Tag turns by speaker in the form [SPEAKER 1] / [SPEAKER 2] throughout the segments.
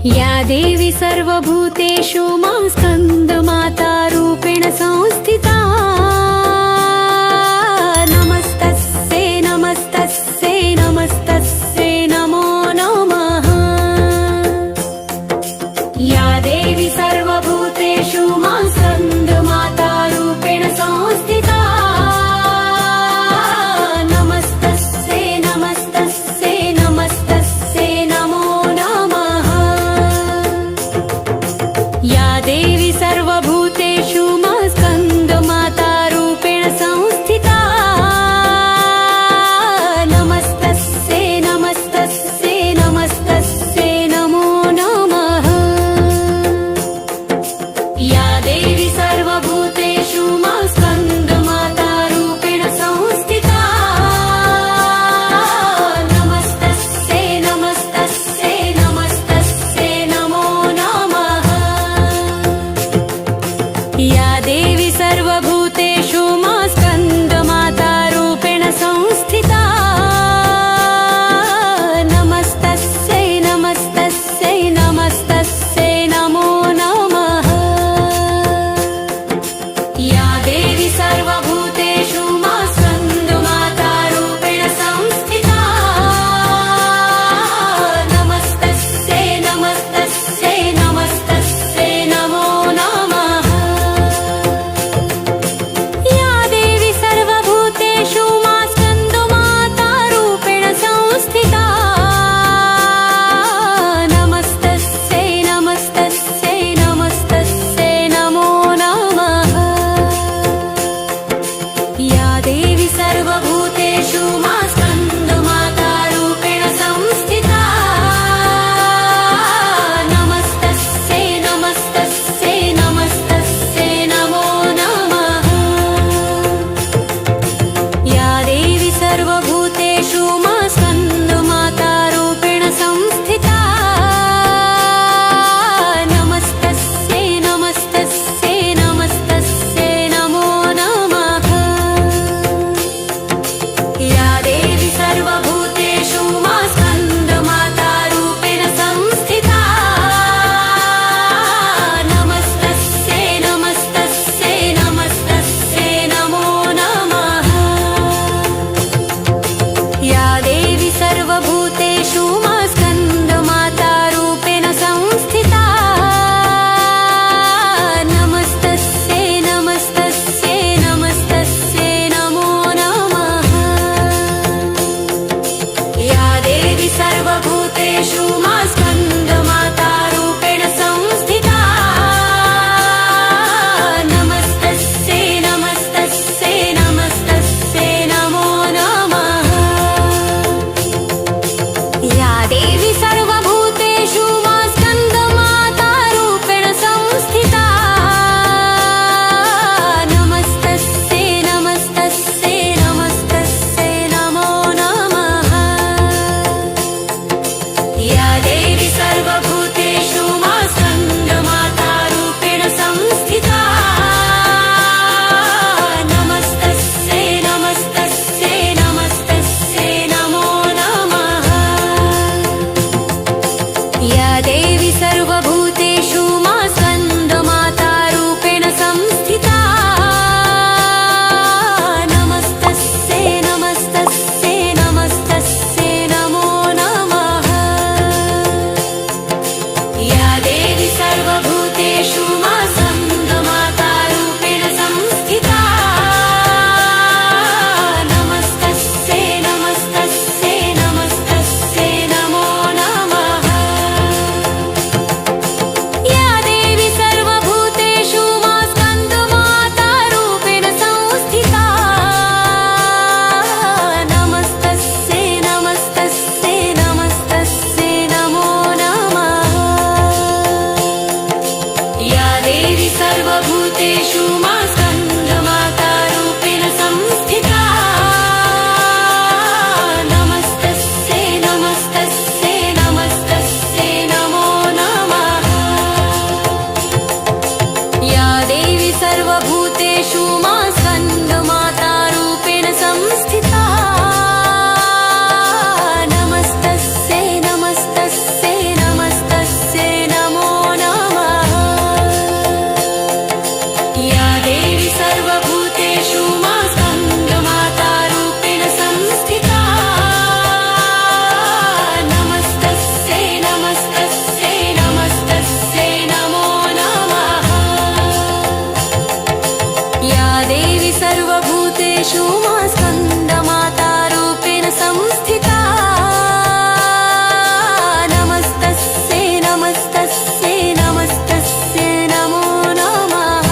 [SPEAKER 1] या देवी सर्वभूतेषु मां स्कन्दमाता रूपेण संस्थिता। नमस्तस्यै नमस्तस्यै नमस्तस्यै नमो नमः। या देवी सर्वभूतेषु मां स्कन्दमाता रूपेण संस्थिता। नमस्तस्यै नमस्तस्यै नमस्तस्यै नमो नमः। या देवी सर्वभूतेषु मां स्कन्दमाता रूपेण संस्थिता। नमस्तस्यै नमस्तस्यै नमस्तस्यै नमो नमः। या देवी सर्वभूतेषु मां स्कन्दमाता रूपेण संस्थिता। नमस्तस्यै नमस्तस्यै नमस्तस्यै नमो नमः। या देवी सर्वभूतेषु मां स्कन्दमाता रूपेण संस्थिता। नमस्तस्यै नमस्तस्यै नमस्तस्यै नमो नमः। या देवी सर्वभूतेषु मां स्कन्दमाता रूपेण संस्थिता। नमस्तस्यै नमस्तस्यै नमस्तस्यै नमो नमः। या देवी सर्वभूतेषु मां स्कन्दमाता रूपेण संस्थिता। नमस्तस्यै नमस्तस्यै नमस्तस्यै नमो नमः। या देवी सर्वभूतेषु मां स्कन्दमाता रूपेण संस्थिता। नमस्तस्यै नमस्तस्यै नमस्तस्यै नमो नमः। या देवी सर्वभूतेषु मां स्कन्दमाता रूपेण संस्थिता। नमस्तस्यै नमस्तस्यै नमस्तस्यै नमो नमः। या देवी सर्वभूतेषु मां स्कन्दमाता रूपेण संस्थिता। नमस्तस्यै नमस्तस्यै नमस्तस्यै नमो नमः। या देवी सर्वभूतेषु मां स्कन्दमाता रूपेण संस्थिता। नमस्तस्यै नमस्तस्यै नमस्तस्यै नमो नमः। या देवी सर्वभूतेषु मां स्कन्दमाता रूपेण संस्थिता। नमस्तस्यै नमस्तस्यै नमस्तस्यै नमो नमः। या देवी सर्वभूतेषु मां स्कन्दमाता रूपेण संस्थिता। नमस्तस्यै नमस्तस्यै नमस्तस्यै नमो नमः। या देवी सर्वभूतेषु मां स्कन्दमाता रूपेण संस्थिता। नमस्तस्यै नमस्तस्यै नमस्तस्यै नमो नमः। या देवी सर्वभूतेषु मां स्कन्दमाता रूपेण संस्थिता। नमस्तस्यै नमस्तस्यै नमस्तस्यै नमो नमः। या देवी सर्वभूतेषु मां स्कन्दमाता रूपेण संस्थिता। नमस्तस्यै नमस्तस्यै नमस्तस्यै नमो नमः। या देवी सर्वभूतेषु मां स्कन्दमाता रूपेण संस्थिता। नमस्तस्यै नमस्तस्यै नमस्तस्यै नमो नमः। या देवी सर्वभूतेषु मां स्कन्दमाता रूपेण संस्थिता। नमस्तस्यै नमस्तस्यै नमस्तस्यै नमो नमः। या देवी सर्वभूतेषु मां स्कन्दमाता रूपेण संस्थिता। नमस्तस्यै नमस्तस्यै नमस्तस्यै सर्वभूतेषु मा स्कन्दमाता रूपेण संस्थिता नमस्तस्यै नमस्तस्यै नमस्तस्यै नमो नमः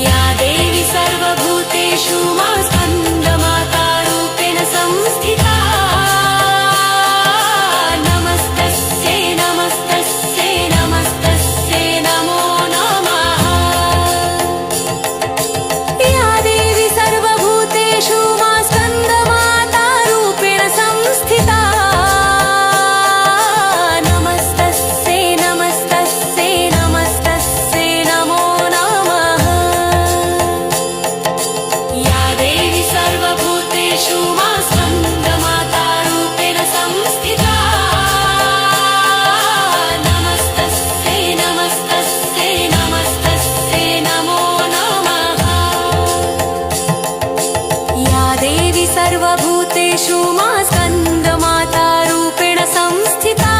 [SPEAKER 1] या देवी सर्वभूतेषु मा स्कन्दमाता रूपेण संस्थिता नमस्तस्यै नमस्तस्यै नमस्तस्यै नमो नमः या देवी सर्वभूतेषु मा स्कन्दमाता रूपेण संस्थिता नमस्तस्यै नमस्तस्यै नमस्तस्यै नमो नमः या देवी सर्वभूतेषु मा स्कन्दमाता रूपेण संस्थिता नमस्तस्यै नमस्तस्यै नमस्तस्यै नमो नमः या देवी सर्वभूतेषु मा स्कन्दमाता रूपेण संस्थिता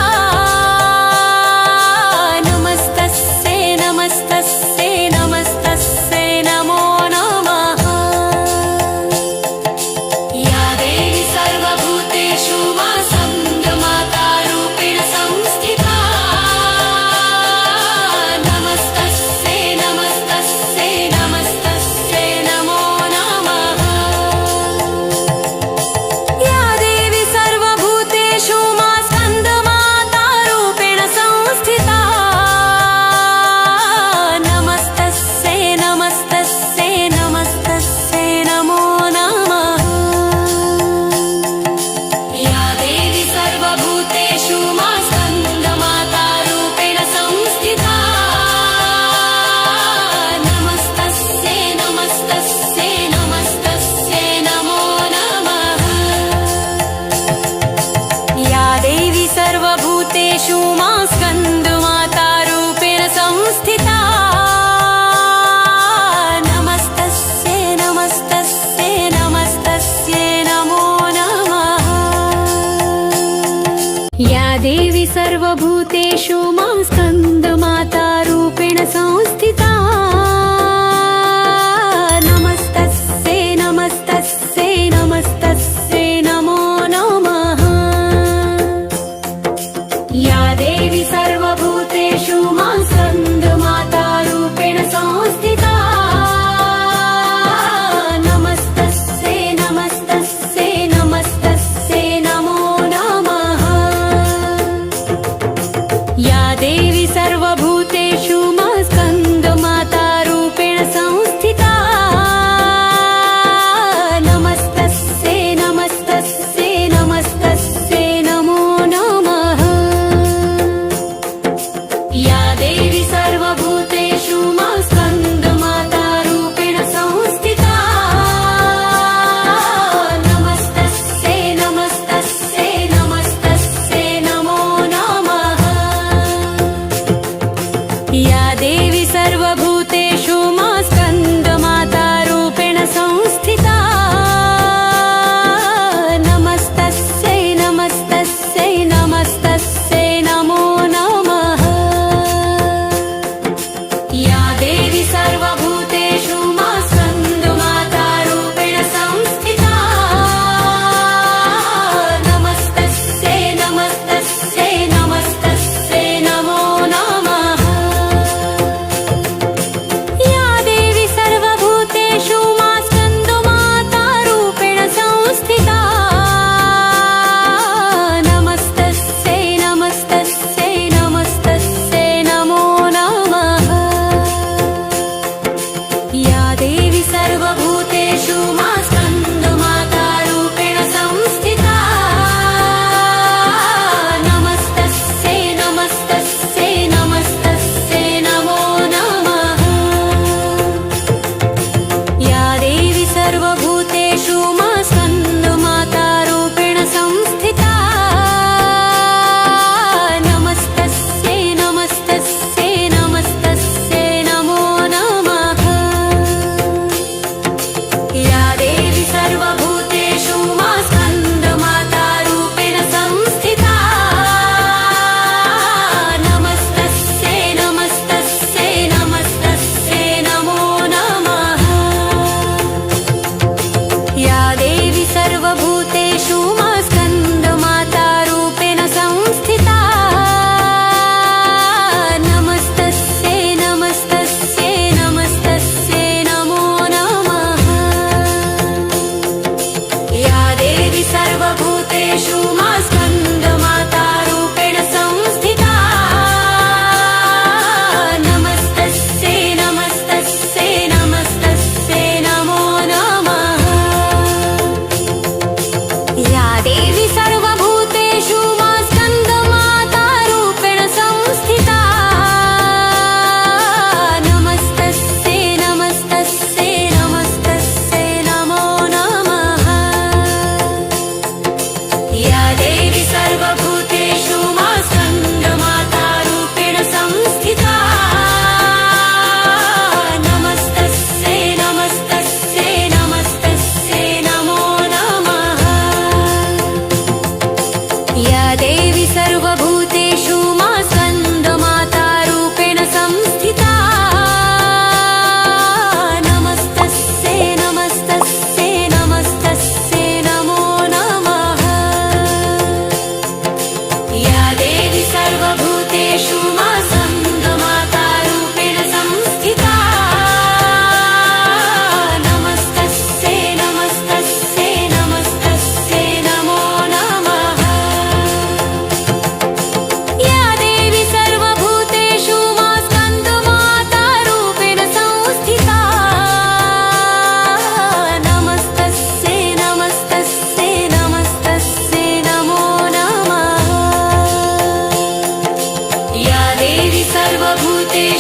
[SPEAKER 1] नमस्तस्यै नमस्तस्यै नमस्तस्यै नमो नमः या देवी सर्वभूतेषु मा स्कन्दमाता रूपेण संस्थिता नमस्तस्यै नमस्तस्यै नमस्तस्यै नमो नमः या देवी सर्वभूतेषु मा स्कन्दमाता रूपेण संस्थिता नमस्तस्यै नमस्तस्यै नमस्तस्यै नमो नमः या देवी सर्वभूतेषु मा स्कन्दमाता रूपेण संस्थिता नमस्तस्यै नमस्तस्यै नमस्तस्यै नमो नमः या देवी सर्वभूतेषु मा स्कन्दमाता रूपेण संस्थिता नमस्तस्यै नमस्तस्यै नमस्तस्यै नमो नमः या देवी सर्वभूतेषु मा स्कन्दमाता रूपेण संस्थिता नमस्तस्यै नमस्तस्यै नमस्तस्यै नमो नमः या देवी सर्वभूतेषु मा स्कन्दमाता रूपेण संस्थिता नमस्तस्यै नमस्तस्यै नमस्तस्यै नमो नमः या देवी सर्वभूतेषु मा स्कन्दमाता रूपेण संस्थिता नमस्तस्यै नमस्तस्यै नमस्तस्यै नमो नमः या देवी सर्व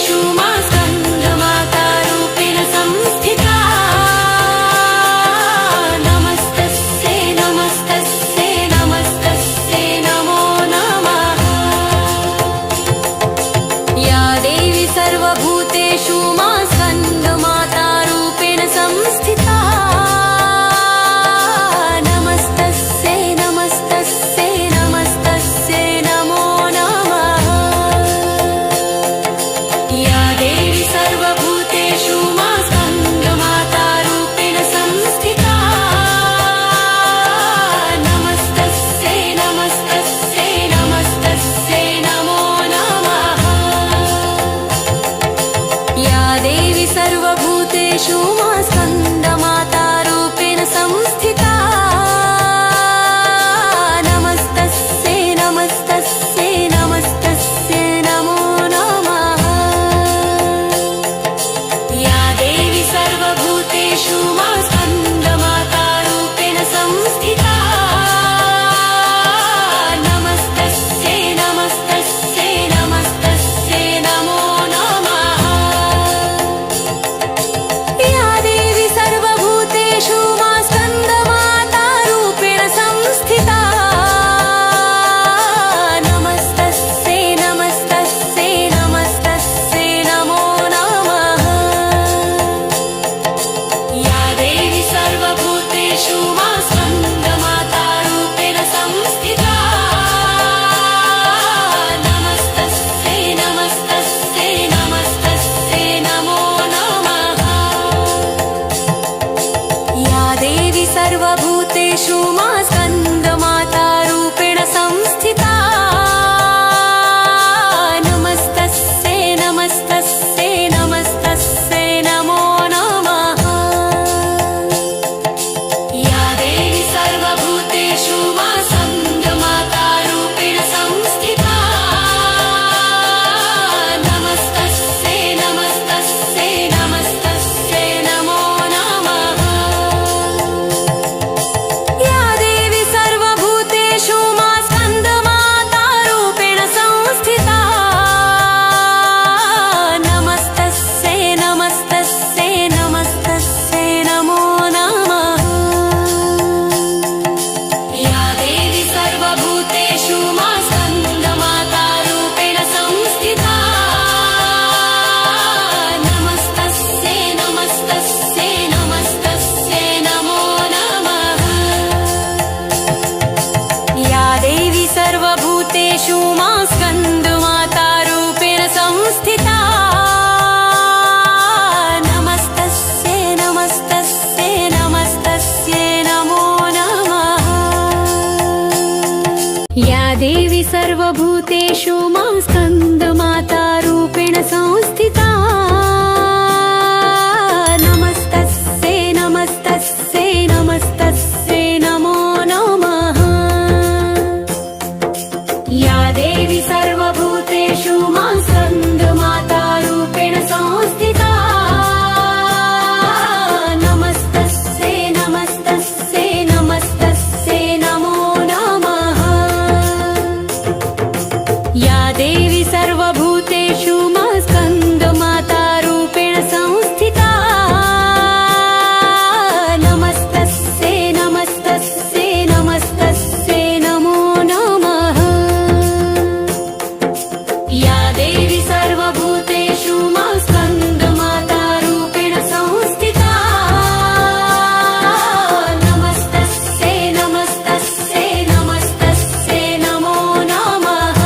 [SPEAKER 1] भूतेषु मा स्कन्दमाता रूपेण संस्थिता नमस्तस्यै नमस्तस्यै नमस्तस्यै नमो नमः या देवी सर्वभूतेषु मा स्कन्दमाता रूपेण संस्थिता नमस्तस्यै नमस्तस्यै नमस्तस्यै नमो नमः या देवी सर्वभूतेषु मा स्कन्दमाता रूपेण संस्थिता नमस्तस्यै नमस्तस्यै नमस्तस्यै नमो नमः या देवी सर्वभूतेषु मा स्कन्दमाता रूपेण संस्थिता नमस्तस्यै नमस्तस्यै नमस्तस्यै नमो नमः या देवी सर्वभूतेषु मा स्कन्दमाता रूपेण संस्थिता नमस्तस्यै नमस्तस्यै नमस्तस्यै नमो नमः या देवी सर्वभूतेषु मा स्कन्दमाता रूपेण संस्थिता नमस्तस्यै नमस्तस्यै नमस्तस्यै नमो नमः या देवी सर्वभूतेषु मा स्कन्दमाता रूपेण संस्थिता नमस्तस्यै नमस्तस्यै नमस्तस्यै नमो नमः या देवी सर्वभूतेषु मा स्कन्दमाता रूपेण संस्थिता नमस्तस्यै नमस्तस्यै नमस्तस्यै नमो नमः या देवी सर्वभूतेषु मा स्कन्दमाता रूपेण संस्थिता नमस्तस्यै नमस्तस्यै नमस्तस्यै नमो नमः या देवी सर्वभूतेषु मा स्कन्दमाता रूपेण संस्थिता नमस्तस्यै नमस्तस्यै नमस्तस्यै नमो नमः या देवी सर्वभूतेषु मा स्कन्दमाता रूपेण संस्थिता नमस्तस्यै नमस्तस्यै नमस्तस्यै नमो नमः या देवी सर्वभूतेषु मा स्कन्दमाता रूपेण संस्थिता नमस्तस्यै नमस्तस्यै नमस्तस्यै नमो नमः या देवी सर्वभूतेषु मा स्कन्दमाता रूपेण संस्थिता नमस्तस्यै नमस्तस्यै नमस्तस्यै नमो नमः या देवी सर्वभूतेषु मा स्कन्दमाता रूपेण संस्थिता नमस्तस्यै नमस्तस्यै नमस्तस्यै नमो नमः या देवी सर्वभूतेषु मा स्कन्दमाता रूपेण संस्थिता नमस्तस्यै नमस्तस्यै नमस्तस्यै नमो नमः या देवी सर्वभूतेषु मा स्कन्दमाता रूपेण संस्थिता नमस्तस्यै नमस्तस्यै नमस्तस्यै नमो नमः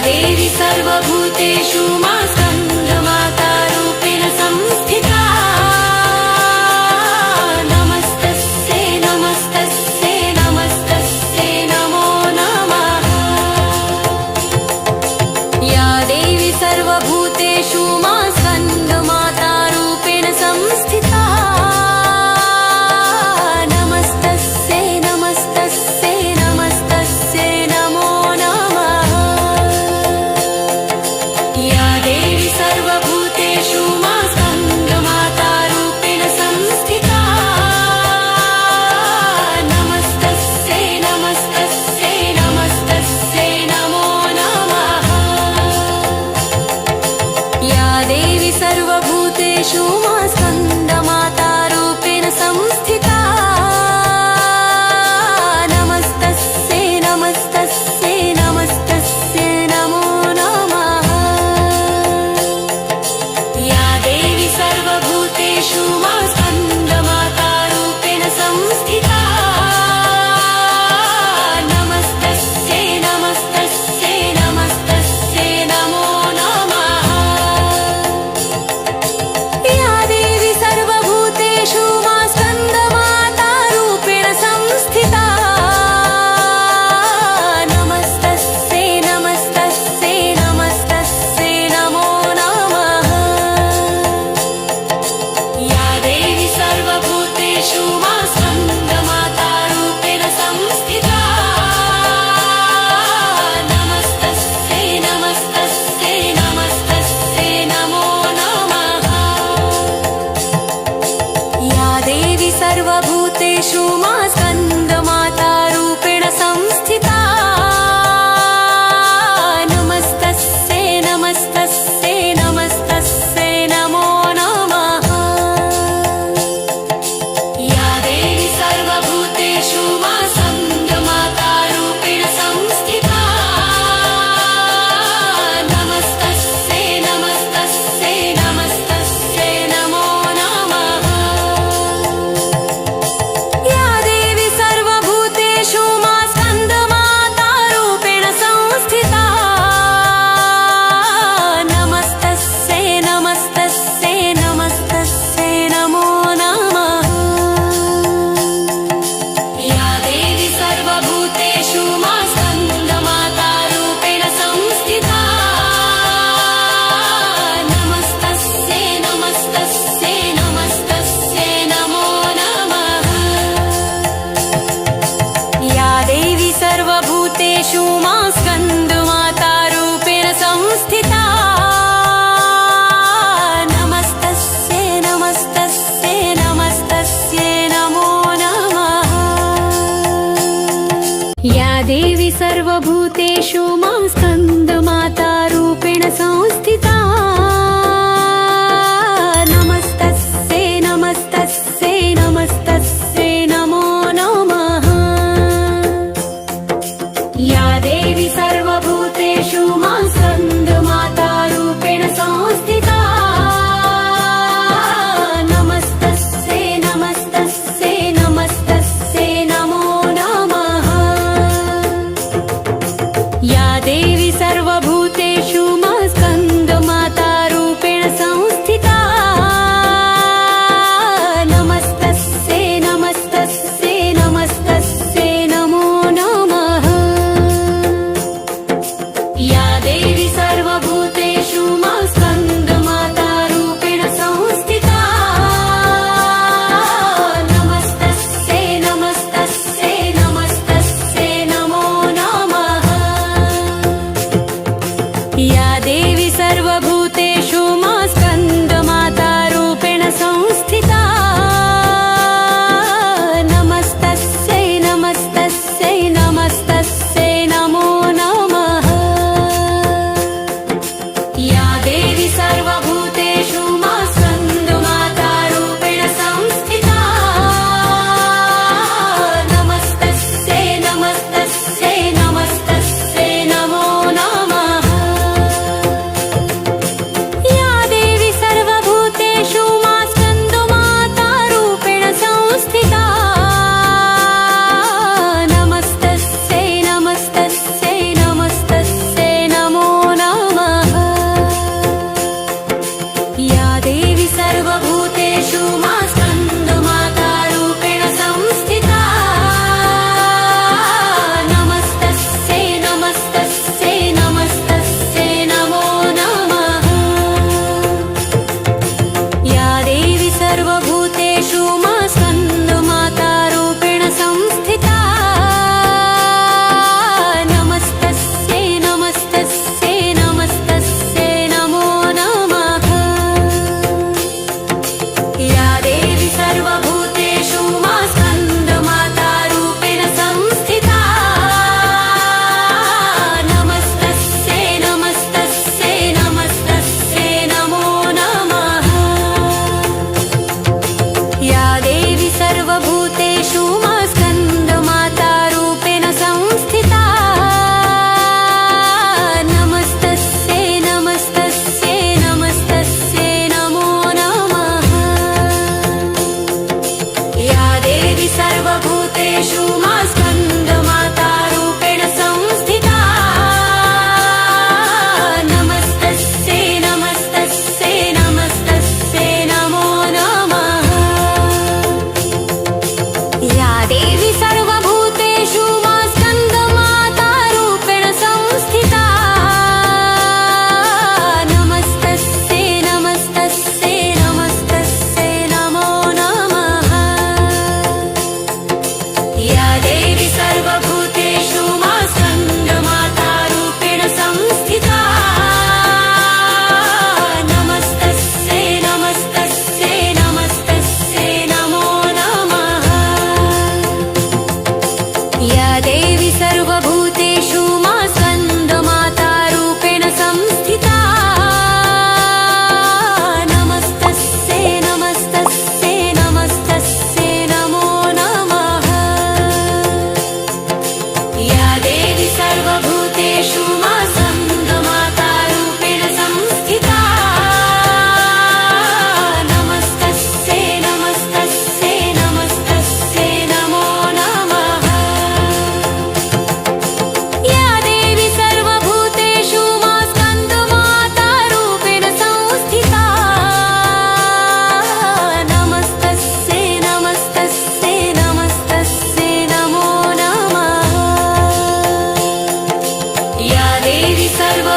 [SPEAKER 1] देवी सर्वभूतेषु मा स्कन्दमाता रूपेण संस्थिता नमस्तस्यै नमस्तस्यै नमस्तस्यै नमो नमः या देवी सर्वभूतेषु मा स्कन्दमाता रूपेण संस्थिता नमस्तस्यै नमस्तस्यै नमस्तस्यै नमो नमः या देवी सर्वभूतेषु मा स्कन्दमाता रूपेण संस्थिता नमस्तस्यै नमस्तस्यै नमस्तस्यै नमो नमः या देवी सर्वभूतेषु मा स्कन्दमाता रूपेण संस्थिता नमस्तस्यै नमस्तस्यै नमस्तस्यै नमो नमः या देवी सर्वभूतेषु मा स्कन्दमाता रूपेण संस्थिता नमस्तस्यै नमस्तस्यै नमस्तस्यै नमो नमः या देवी सर्वभूतेषु मा स्कन्दमाता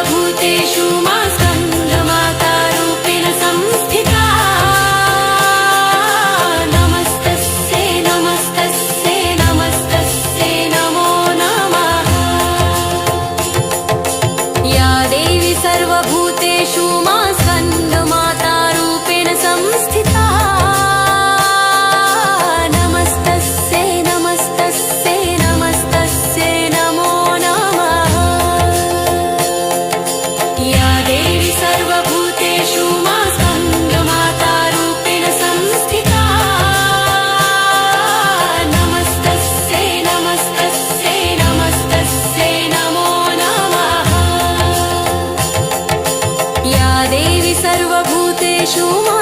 [SPEAKER 1] सर्वभूतेषु मा स्कन्दमातारूपेण संस्थिता नमस्तस्यै नमस्तस्यै नमस्तस्यै नमो नमः या देवी सर्वभूतेषु मा स्कन्दमातारूपेण संस्थिता नमस्तस्यै नमस्तस्यै नमस्तस्यै नमो नमः या देवी सर्वभूतेषु मा स्कन्दमातारूपेण संस्थिता नमस्तस्यै नमस्तस्यै नमस्तस्यै नमो नमः या देवी सर्वभूतेषु मा